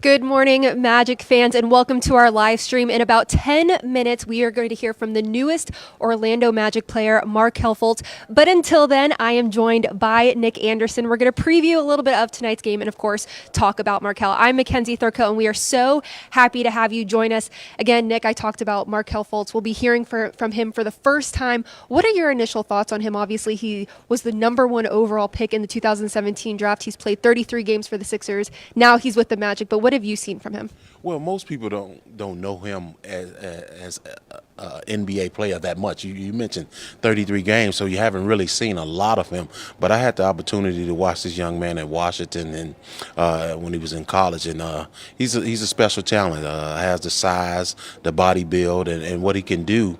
Good morning, Magic fans, and welcome to our live stream. In about 10 minutes, we are going to hear from the newest Orlando Magic player, Markelle Fultz. But until then, I am joined by Nick Anderson. We're going to preview a little bit of tonight's game and, of course, talk about Markelle. I'm Mackenzie Thurko, and we are so happy to have you join us. Again, Nick, I talked about Markelle Fultz. We'll be hearing from him for the first time. What are your initial thoughts on him? Obviously, he was the #1 overall pick in the 2017 draft. He's played 33 games for the Sixers. Now he's with the Magic, but what have you seen from him? Well, most people don't know him as a NBA player that much. You mentioned 33 games, so you haven't really seen a lot of him. But I had the opportunity to watch this young man at Washington and when he was in college, and he's a special talent. Has the size, the body build, and what he can do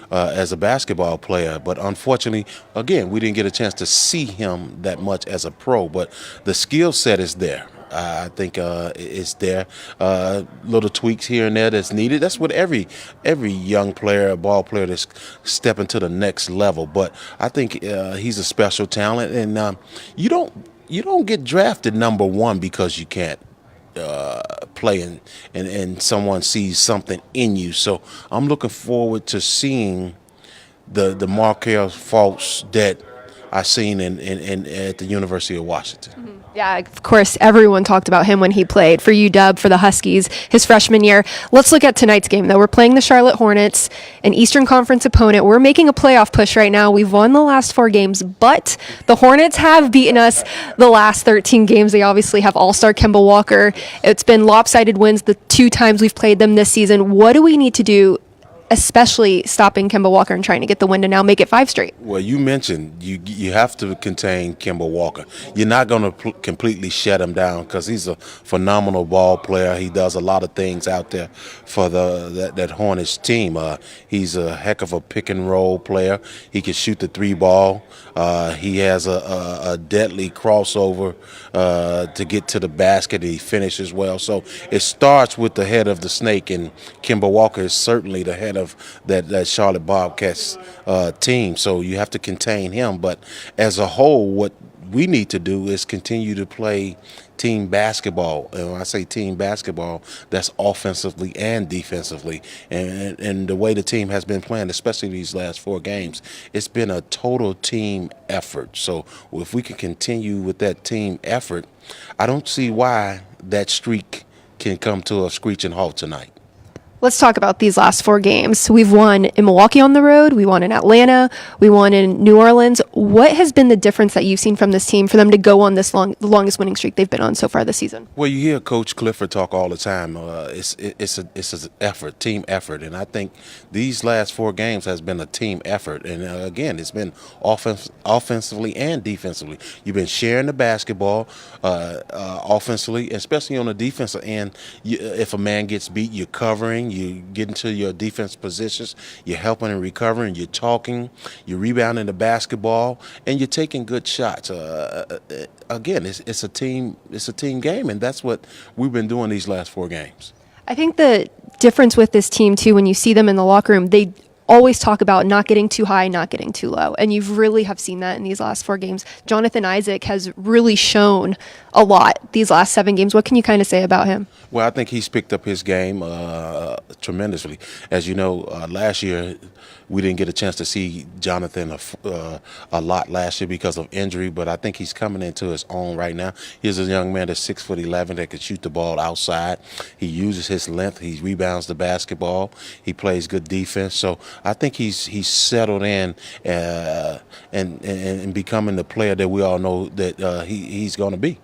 as a basketball player. But unfortunately, again, we didn't get a chance to see him that much as a pro. But the skill set is there. I think it's there. Little tweaks here and there that's needed. That's what every young player, ball player, that's stepping to the next level. But I think he's a special talent, and you don't get drafted #1 because you can't play and someone sees something in you. So I'm looking forward to seeing the Markelle Fultz that I seen in at the University of Washington. Yeah, of course, everyone talked about him when he played for UW, for the Huskies, his freshman year. Let's look at tonight's game, though. We're playing the Charlotte Hornets, an Eastern Conference opponent. We're making a playoff push right now. We've won the last 4 games, but the Hornets have beaten us the last 13 games. They obviously have all-star Kemba Walker. It's been lopsided wins the 2 times we've played them this season. What do we need to do, especially stopping Kemba Walker and trying to get the win to now make it 5 straight? Well, you mentioned you have to contain Kemba Walker. You're not going to completely shut him down because he's a phenomenal ball player. He does a lot of things out there for that Hornets team. He's a heck of a pick and roll player. He can shoot the 3 ball. He has a deadly crossover to get to the basket. He finishes well. So it starts with the head of the snake, and Kemba Walker is certainly the head of that Charlotte Bobcats team. So you have to contain him. But as a whole, what we need to do is continue to play team basketball. And when I say team basketball, that's offensively and defensively. And the way the team has been playing, especially these last 4 games, it's been a total team effort. So if we can continue with that team effort, I don't see why that streak can come to a screeching halt tonight. Let's talk about these last 4 games. We've won in Milwaukee on the road. We won in Atlanta. We won in New Orleans. What has been the difference that you've seen from this team for them to go on this the longest winning streak they've been on so far this season? Well, you hear Coach Clifford talk all the time. It's an effort, team effort, and I think these last 4 games has been a team effort. And again, it's been offensively and defensively. You've been sharing the basketball offensively, especially on the defensive end. If a man gets beat, you're covering. You get into your defense positions. You're helping and recovering. You're talking. You're rebounding the basketball, and you're taking good shots. Again, it's a team game, and that's what we've been doing these last 4 games. I think the difference with this team, too, when you see them in the locker room, they always talk about not getting too high, not getting too low. And you really have seen that in these last 4 games. Jonathan Isaac has really shown a lot these last 7 games. What can you kind of say about him? Well, I think he's picked up his game tremendously. As you know, last year we didn't get a chance to see Jonathan a lot last year because of injury, but I think he's coming into his own right now. He's a young man that's 6'11" that can shoot the ball outside. He uses his length. He rebounds the basketball. He plays good defense. So I think he's settled in and becoming the player that we all know that he's going to be.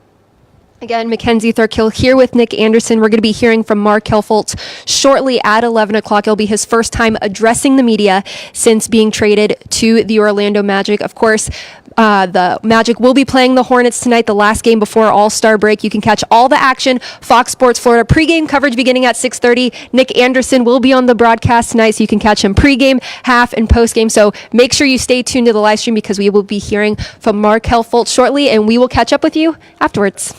Again, Mackenzie Thurkill here with Nick Anderson. We're going to be hearing from Markelle Fultz shortly at 11 o'clock. It'll be his first time addressing the media since being traded to the Orlando Magic. Of course, the Magic will be playing the Hornets tonight, the last game before All-Star break. You can catch all the action, Fox Sports Florida pregame coverage beginning at 6:30. Nick Anderson will be on the broadcast tonight, so you can catch him pregame, half, and postgame. So make sure you stay tuned to the live stream because we will be hearing from Markelle Fultz shortly, and we will catch up with you afterwards.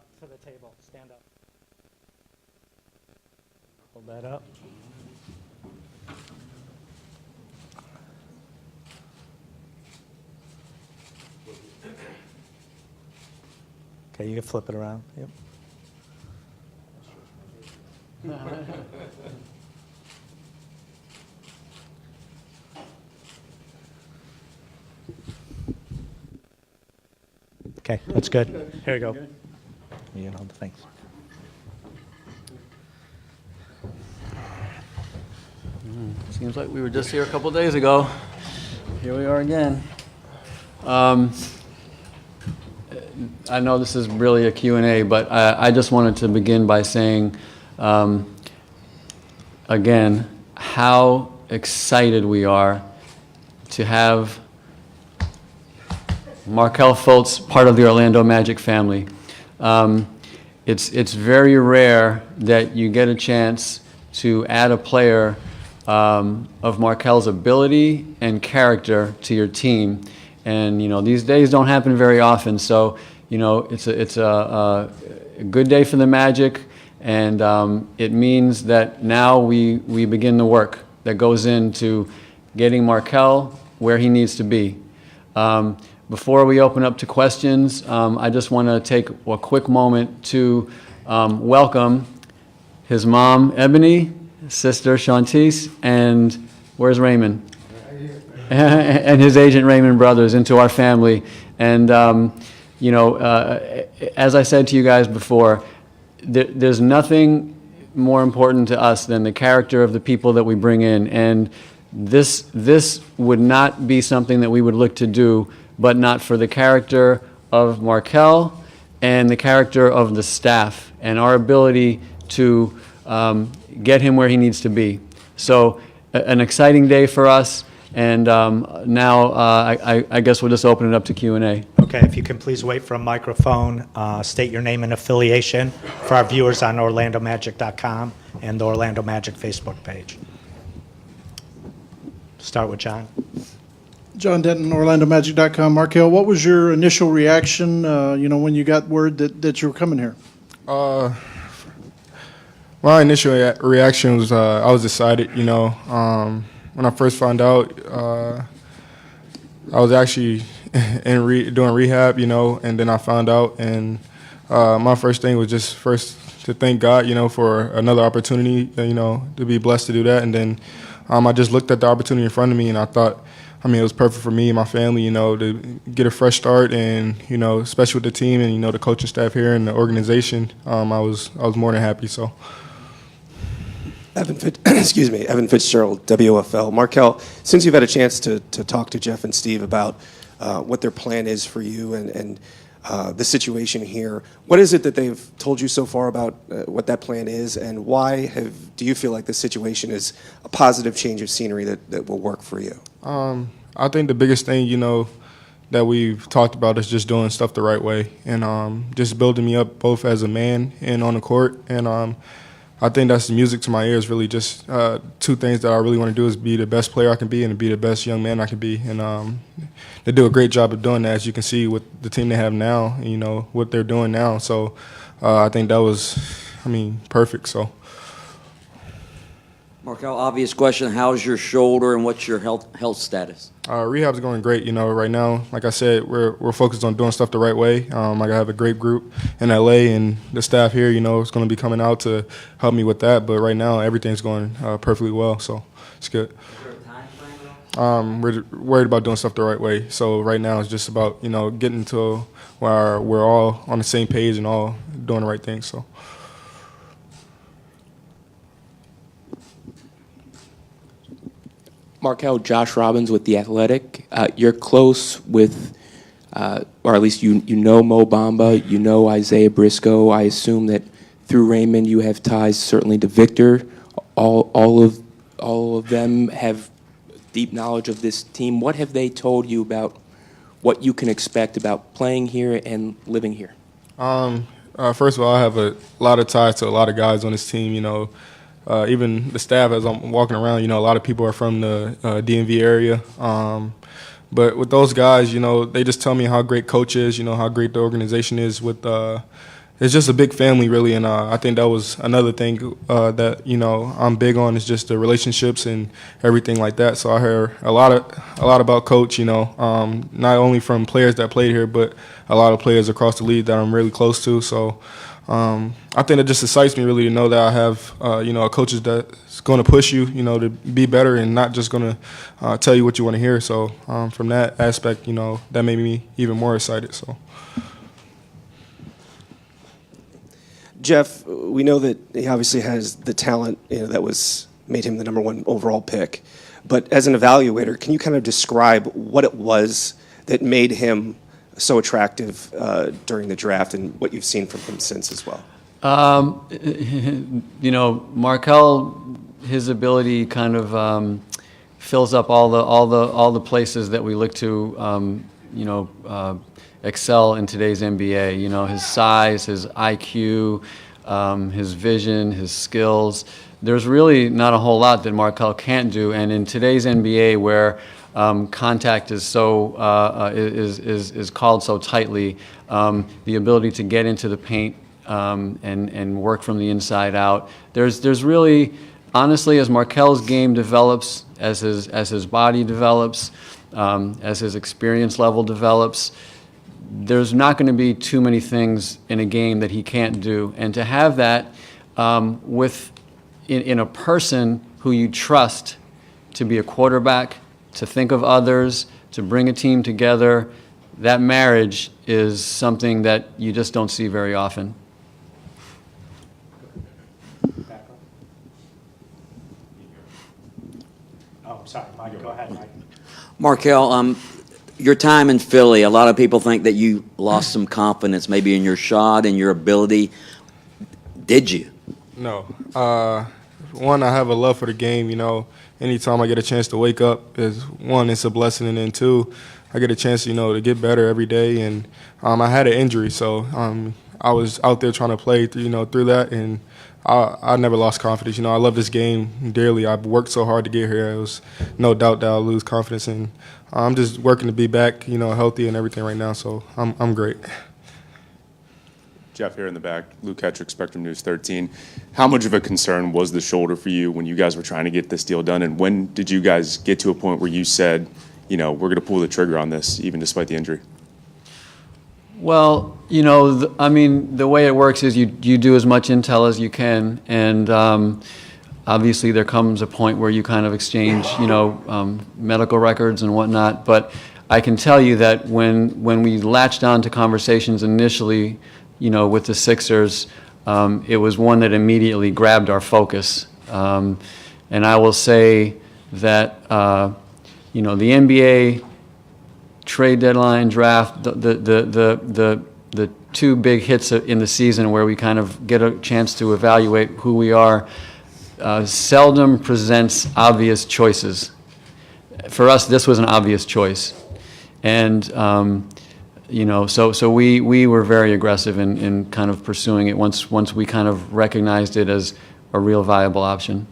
up to the table. Stand up. Hold that up. Okay, you can flip it around. Yep. Okay, that's good. Here you go. You can hold the things. Seems like we were just here a couple days ago. Here we are again. I know this is really a Q&A, but I just wanted to begin by saying, again, how excited we are to have Markelle Fultz part of the Orlando Magic family. It's very rare that you get a chance to add a player of Markelle's ability and character to your team. And, you know, these days don't happen very often. So, you know, it's a good day for the Magic. And it means that now we begin the work that goes into getting Markelle where he needs to be. Before we open up to questions, I just want to take a quick moment to welcome his mom, Ebony, sister, Shantice, and where's Raymond? And his agent, Raymond Brothers, into our family. And, you know, as I said to you guys before, there's nothing more important to us than the character of the people that we bring in. And this would not be something that we would look to do, but not for the character of Markelle and the character of the staff and our ability to get him where he needs to be. So an exciting day for us. And now I guess we'll just open it up to Q&A. Okay, if you can please wait for a microphone, state your name and affiliation for our viewers on OrlandoMagic.com and the Orlando Magic Facebook page. Start with John. John Denton, OrlandoMagic.com. Markelle, what was your initial reaction, you know, when you got word that you were coming here? My initial reaction was I was excited, you know. When I first found out, I was actually doing rehab, you know, and then I found out, and my first thing was just first to thank God, you know, for another opportunity, you know, to be blessed to do that. And then I just looked at the opportunity in front of me, and I thought, I mean, it was perfect for me and my family, you know, to get a fresh start, and, you know, especially with the team and, you know, the coaching staff here and the organization, I was more than happy. So. Evan Fitzgerald, WFL. Markelle, since you've had a chance to talk to Jeff and Steve about what their plan is for you and the situation here, what is it that they've told you so far about what that plan is, and why do you feel like this situation is a positive change of scenery that will work for you? I think the biggest thing, you know, that we've talked about is just doing stuff the right way, and just building me up both as a man and on the court. And I think that's music to my ears, really. Just two things that I really want to do is be the best player I can be and to be the best young man I can be. And they do a great job of doing that, as you can see with the team they have now, and, you know, what they're doing now. So I think that was, I mean, perfect. So. Markelle, obvious question, how's your shoulder and what's your health status? Rehab's going great. You know, right now, like I said, we're focused on doing stuff the right way. I have a great group in LA, and the staff here, you know, is going to be coming out to help me with that. But right now, everything's going perfectly well, so it's good. Is there a time frame at all? We're worried about doing stuff the right way. So right now, it's just about, you know, getting to where we're all on the same page and all doing the right thing. So. Markelle, Josh Robbins with The Athletic. You're close with, or at least you know Mo Bamba, you know Isaiah Briscoe. I assume that through Raymond you have ties certainly to Victor. All of them have deep knowledge of this team. What have they told you about what you can expect about playing here and living here? First of all, I have a lot of ties to a lot of guys on this team, you know. Even the staff, as I'm walking around, you know, a lot of people are from the DMV area. But with those guys, you know, they just tell me how great coach is, you know, how great the organization is with, it's just a big family, really, and I think that was another thing that I'm big on is just the relationships and everything like that. So I heard a lot about Coach, not only from players that played here, but a lot of players across the league that I'm really close to. So I think it just excites me really to know that I have a coach that's going to push you, to be better and not just going to tell you what you want to hear. So from that aspect, that made me even more excited. So. Jeff, we know that he obviously has the talent that made him the #1 overall pick. But as an evaluator, can you kind of describe what it was that made him so attractive during the draft and what you've seen from him since as well? Markelle, his ability kind of fills up all the places that we look to, excel in today's NBA. His size, his IQ, his vision, his skills. There's really not a whole lot that Markelle can't do. And in today's NBA, where contact is so is called so tightly, the ability to get into the paint and work from the inside out. There's really, honestly, as Markelle's game develops, as his body develops, as his experience level develops, there's not going to be too many things in a game that he can't do. And to have that in a person who you trust to be a quarterback, to think of others, to bring a team together, that marriage is something that you just don't see very often. Oh, sorry, Mike. Go ahead, Mike. Markelle, your time in Philly, a lot of people think that you lost some confidence maybe in your shot and your ability. Did you? No. One, I have a love for the game. Anytime I get a chance to wake up, it's a blessing, and then two, I get a chance, to get better every day. And I had an injury, so I was out there trying to play, through that, and I never lost confidence. I love this game dearly. I've worked so hard to get here. It was no doubt that I'll lose confidence, and I'm just working to be back, healthy and everything right now. So I'm great. Jeff here in the back, Luke Hetrick, Spectrum News 13. How much of a concern was the shoulder for you when you guys were trying to get this deal done? And when did you guys get to a point where you said, we're going to pull the trigger on this, even despite the injury? Well, the way it works is you do as much intel as you can, and obviously there comes a point where you kind of exchange, medical records and whatnot. But I can tell you that when we latched on to conversations initially, with the Sixers, it was one that immediately grabbed our focus. And I will say that, the NBA trade deadline draft, the two big hits in the season where we kind of get a chance to evaluate who we are, seldom presents obvious choices. For us, this was an obvious choice. And, so we were very aggressive in kind of pursuing it once we kind of recognized it as a real viable option.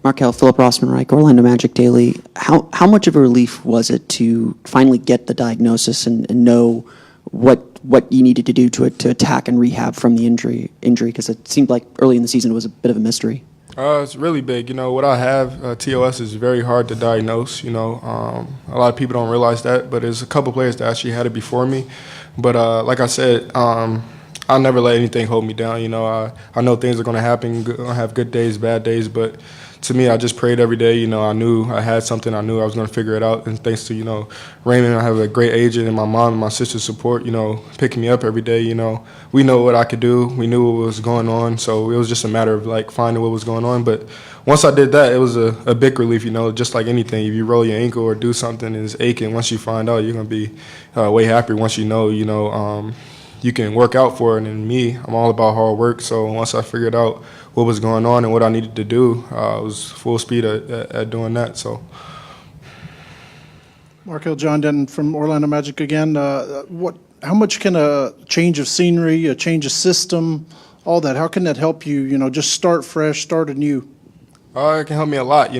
Markelle, Philip Rossman-Reich, Orlando Magic Daily. How much of a relief was it to finally get the diagnosis and know what you needed to do to attack and rehab from the injury? Because it seemed like early in the season it was a bit of a mystery. It's really big. What I have, TOS, is very hard to diagnose. A lot of people don't realize that, but there's a couple players that actually had it before me. But like I said, I'll never let anything hold me down. I know things are going to happen. I have good days, bad days, but to me, I just prayed every day. I knew I had something. I knew I was going to figure it out. And thanks to, Raymond, I have a great agent, and my mom and my sister's support, picking me up every day. We know what I could do. We knew what was going on. So it was just a matter of, finding what was going on. But once I did that, it was a big relief, just like anything. If you roll your ankle or do something and it's aching, once you find out, you're going to be way happier once you know, you can work out for it. And me, I'm all about hard work. So once I figured out what was going on and what I needed to do, I was full speed at doing that. So, Markelle, John Denton from Orlando Magic again. How much can a change of scenery, a change of system, all that, how can that help you, just start fresh, start anew? It can help me a lot,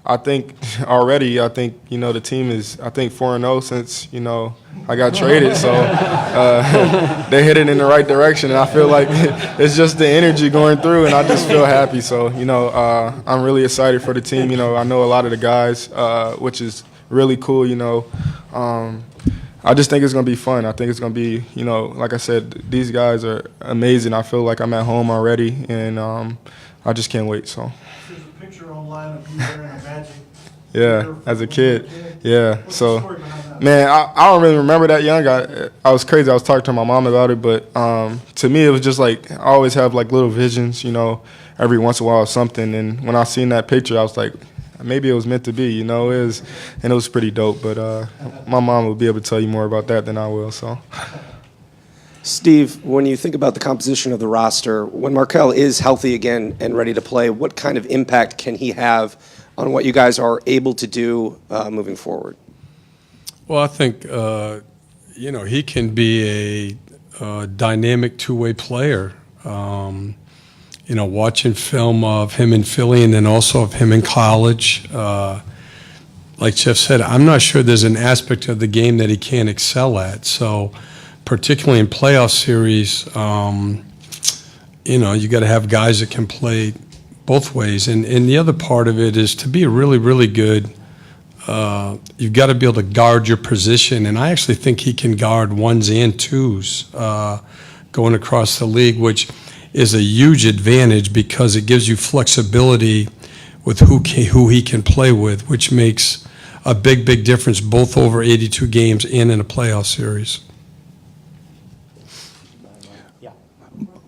I think already, the team is, 4-0 since, I got traded. So they hit it in the right direction. And I feel like it's just the energy going through, and I just feel happy. So, I'm really excited for the team. I know a lot of the guys, which is really cool, I just think it's going to be fun. I think it's going to be, like I said, these guys are amazing. I feel like I'm at home already, and I just can't wait. So. There's a picture online of you wearing a Magic. Yeah, as a kid. Yeah. So, man, I don't really remember that young. I was crazy. I was talking to my mom about it, but to me, it was just like I always have like little visions, every once in a while or something. And when I seen that picture, I was like, maybe it was meant to be, it was pretty dope. But my mom will be able to tell you more about that than I will. So. Steve, when you think about the composition of the roster, when Markelle is healthy again and ready to play, what kind of impact can he have on what you guys are able to do moving forward? Well, I think, he can be a dynamic two-way player. Watching film of him in Philly and then also of him in college, like Jeff said, I'm not sure there's an aspect of the game that he can't excel at. So, particularly in playoff series, you got to have guys that can play both ways. And the other part of it is to be really, really good, you've got to be able to guard your position. And I actually think he can guard ones and twos going across the league, which is a huge advantage because it gives you flexibility with who he can play with, which makes a big, big difference both over 82 games and in a playoff series.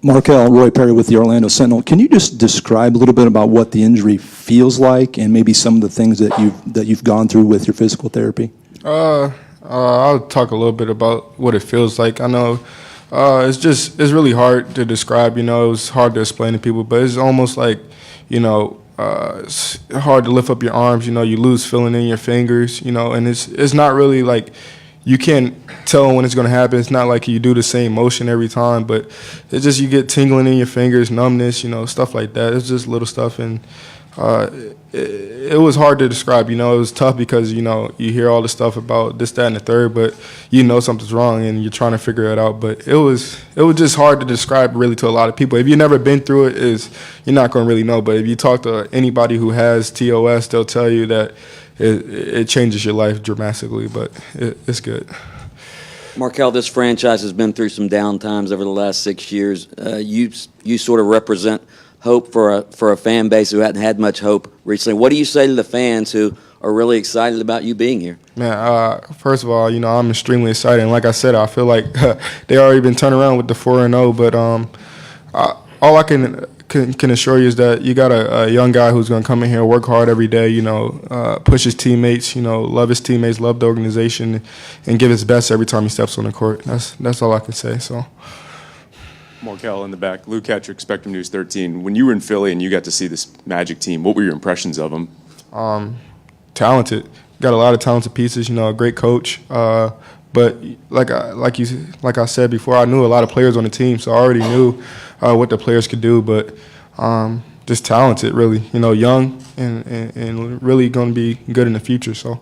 Markelle, Roy Perry with the Orlando Sentinel. Can you just describe a little bit about what the injury feels like and maybe some of the things that you've gone through with your physical therapy? I'll talk a little bit about what it feels like. I know it's really hard to describe. It's hard to explain to people, but it's almost like it's hard to lift up your arms. You lose feeling in your fingers. And it's not really like. You can't tell when it's going to happen. It's not like you do the same motion every time, but it's just you get tingling in your fingers, numbness, stuff like that. It's just little stuff, and it was hard to describe. It was tough because, you hear all the stuff about this, that, and the third, but something's wrong, and you're trying to figure it out. But it was just hard to describe really to a lot of people. If you've never been through it, you're not going to really know. But if you talk to anybody who has TOS, they'll tell you that it changes your life dramatically, but it's good. Markelle, this franchise has been through some down times over the last 6 years. You sort of represent hope for a fan base who hadn't had much hope recently. What do you say to the fans who are really excited about you being here? Man, first of all, I'm extremely excited. And like I said, I feel like they already been turned around with the 4-0, but all I can assure you is that you got a young guy who's going to come in here, work hard every day, push his teammates, love his teammates, love the organization, and give his best every time he steps on the court. That's all I can say. So, Markelle in the back, Lou Kettrick, Spectrum News 13. When you were in Philly and you got to see this Magic team, what were your impressions of them? Talented. Got a lot of talented pieces. A great coach. But like I said before, I knew a lot of players on the team, so I already knew what the players could do. But just talented, really. Young and really going to be good in the future. So.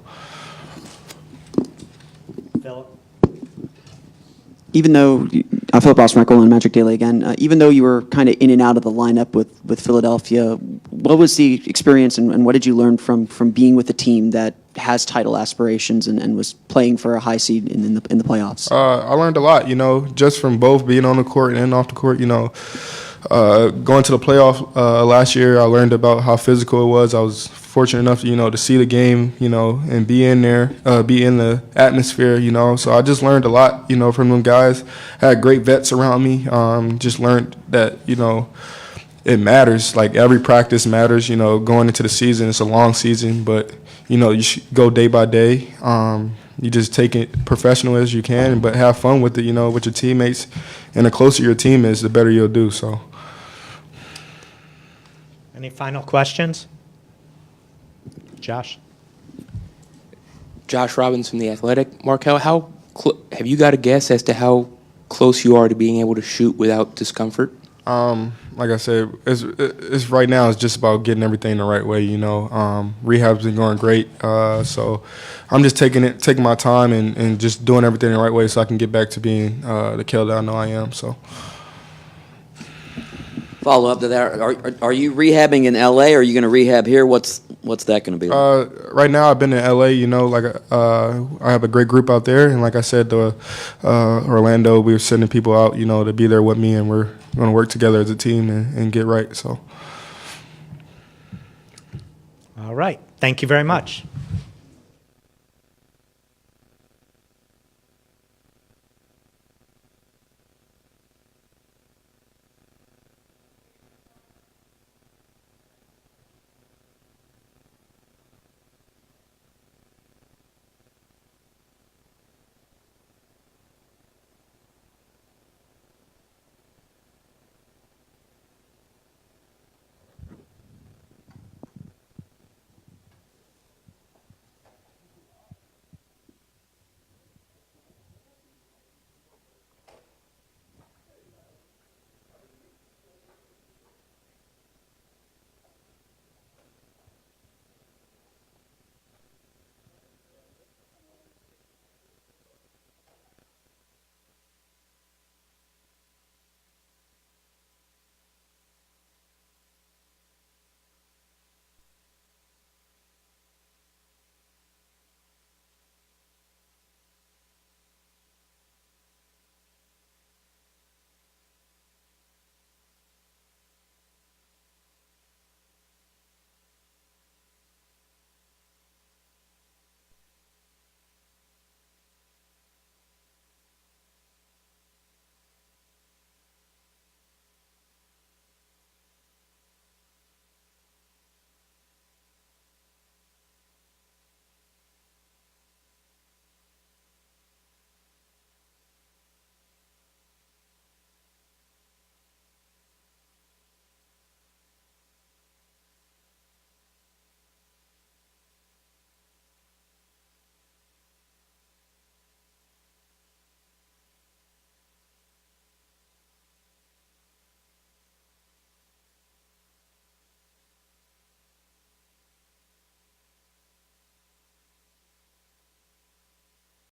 Even though, Philip Osmark, Orlando Magic Daily again, even though you were kind of in and out of the lineup with Philadelphia, what was the experience and what did you learn from being with a team that has title aspirations and was playing for a high seed in the playoffs? I learned a lot, just from both being on the court and off the court, going to the playoff last year, I learned about how physical it was. I was fortunate enough, to see the game, and be in there, be in the atmosphere, So I just learned a lot, from them guys. I had great vets around me. Just learned that, it matters. Like every practice matters, going into the season. It's a long season, but, you should go day by day. You just take it professional as you can, but have fun with it, with your teammates. And the closer your team is, the better you'll do, so. Any final questions? Josh? Josh Robbins from The Athletic. Markelle, have you got a guess as to how close you are to being able to shoot without discomfort? I like I said, it's right now. It's just about getting everything the right way. You know, rehab's been going great, so I'm just taking my time and just doing everything the right way so I can get back to being the Kel that I know I am. So. Follow up to that. Are you rehabbing in LA? Or are you going to rehab here? What's that going to be like? Right now, I've been in LA. You know, like I have a great group out there, and like I said, Orlando, we were sending people out, you know, to be there with me, and we're going to work together as a team and get right. So. All right. Thank you very much.